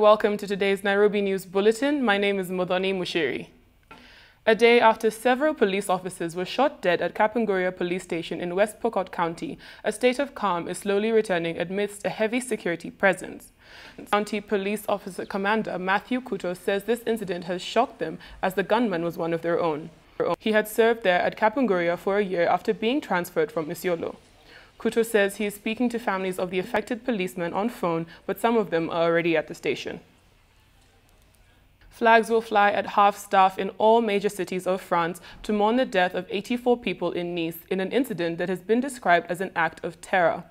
and welcome to today's Nairobi News Bulletin. My name is Modoni Mushiri. A day after several police officers were shot dead at Kapenguria Police Station in West Pokot County, a state of calm is slowly returning amidst a heavy security presence. County Police Officer Commander Matthew Kuto says this incident has shocked them as the gunman was one of their own. He had served there at Kapenguria for a year after being transferred from Isiolo. Kuto says he is speaking to families of the affected policemen on phone, but some of them are already at the station. Flags will fly at half-staff in all major cities of France to mourn the death of 84 people in Nice in an incident that has been described as an act of terror.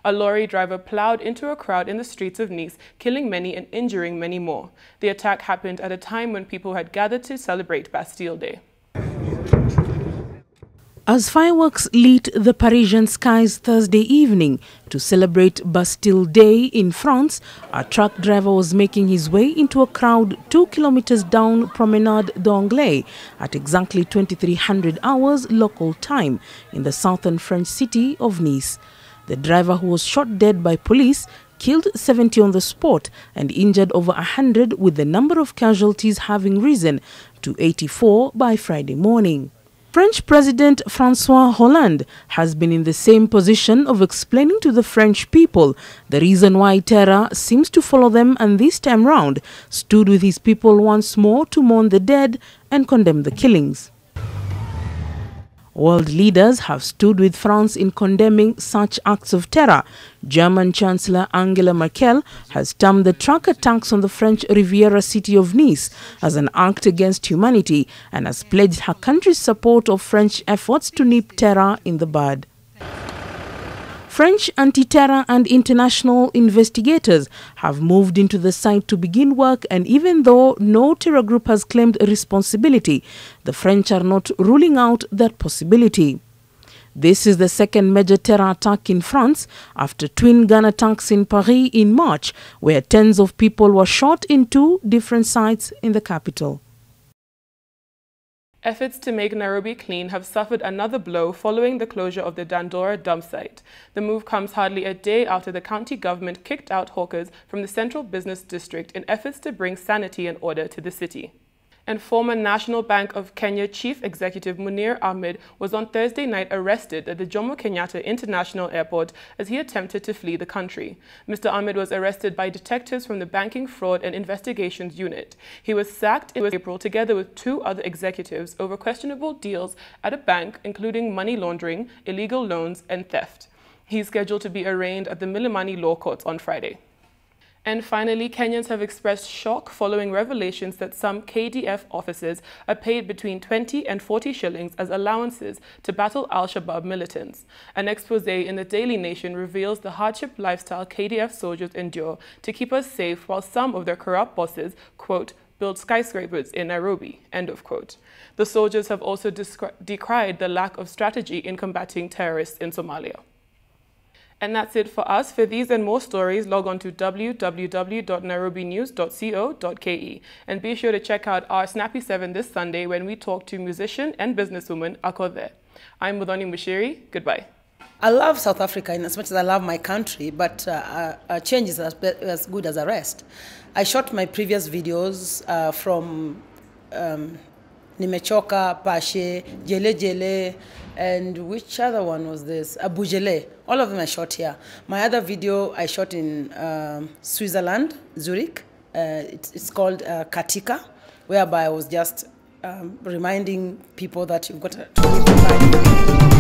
A lorry driver plowed into a crowd in the streets of Nice, killing many and injuring many more. The attack happened at a time when people had gathered to celebrate Bastille Day. As fireworks lit the Parisian skies Thursday evening to celebrate Bastille Day in France, a truck driver was making his way into a crowd 2 kilometers down Promenade d'Anglais at exactly 2300 hours local time in the southern French city of Nice. The driver, who was shot dead by police, killed 70 on the spot and injured over 100, with the number of casualties having risen to 84 by Friday morning. French President François Hollande has been in the same position of explaining to the French people the reason why terror seems to follow them, and this time round stood with his people once more to mourn the dead and condemn the killings. World leaders have stood with France in condemning such acts of terror. German Chancellor Angela Merkel has termed the truck attacks on the French Riviera city of Nice as an act against humanity and has pledged her country's support of French efforts to nip terror in the bud. French anti-terror and international investigators have moved into the site to begin work, and even though no terror group has claimed responsibility, the French are not ruling out that possibility. This is the second major terror attack in France after twin gun attacks in Paris in March, where tens of people were shot in 2 different sites in the capital. Efforts to make Nairobi clean have suffered another blow following the closure of the Dandora dump site. The move comes hardly a day after the county government kicked out hawkers from the central business district in efforts to bring sanity and order to the city. And former National Bank of Kenya Chief Executive Munir Ahmed was on Thursday night arrested at the Jomo Kenyatta International Airport as he attempted to flee the country. Mr. Ahmed was arrested by detectives from the Banking Fraud and Investigations Unit. He was sacked in April together with 2 other executives over questionable deals at a bank, including money laundering, illegal loans, and theft. He is scheduled to be arraigned at the Milimani Law Courts on Friday. And finally, Kenyans have expressed shock following revelations that some KDF officers are paid between 20 and 40 shillings as allowances to battle Al-Shabaab militants. An expose in the Daily Nation reveals the hardship lifestyle KDF soldiers endure to keep us safe, while some of their corrupt bosses, quote, build skyscrapers in Nairobi, end of quote. The soldiers have also decried the lack of strategy in combating terrorists in Somalia. And that's it for us. For these and more stories, log on to www.nairobinews.co.ke and be sure to check out our Snappy 7 this Sunday when we talk to musician and businesswoman Akothe. I'm Modoni Mushiri. Goodbye. I love South Africa in as much as I love my country, but a change is as good as a rest. I shot my previous videos from Nimechoka, Pashe, Jele Jele, and which other one was this? Abujele. All of them I shot here. My other video I shot in Switzerland, Zurich. It's called Katika, whereby I was just reminding people that you've got to live your life.